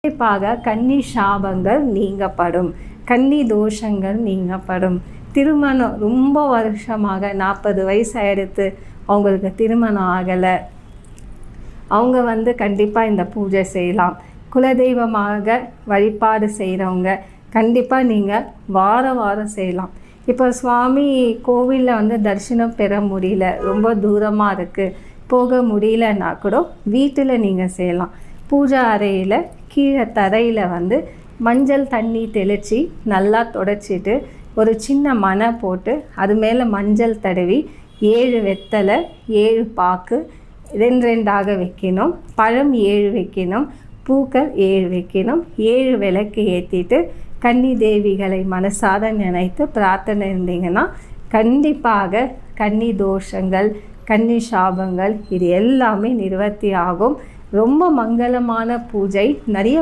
கண்டிப்பாக கன்னி சாபங்கள் நீங்கப்படும், கன்னி தோஷங்கள் நீங்கப்படும். திருமணம் ரொம்ப வருஷமாக 40 வயசு ஆகிடுத்து, அவங்களுக்கு திருமணம் ஆகலை, அவங்க கண்டிப்பாக இந்த பூஜை செய்யலாம். குலதெய்வமாக வழிபாடு செய்கிறவங்க கண்டிப்பாக நீங்கள் வாரம் செய்யலாம். இப்போ சுவாமி கோவிலில் தரிசனம் பெற முடியல, ரொம்ப தூரமாக இருக்குது, போக முடியலன்னா கூட வீட்டில் நீங்கள் செய்யலாம். பூஜை அறையில் கீழே தரையில் மஞ்சள் தண்ணி தெளித்து நல்லா தொடச்சிட்டு ஒரு சின்ன மணை போட்டு அது மேலே மஞ்சள் தடவி 7 வெத்தலை 7 பாக்கு 2 வைக்கணும், பழம் 7 வைக்கணும், பூக்கள் 7 வைக்கணும், 7 விளக்கு ஏற்றிட்டு கன்னி தேவிகளை மனசார நினைத்து பிரார்த்தனை இருந்தீங்கன்னா கண்டிப்பாக கன்னி தோஷங்கள் கன்னி சாபங்கள் இது எல்லாமே நிவர்த்தி ஆகும். ரொம்ப மங்களமான பூஜை. நிறைய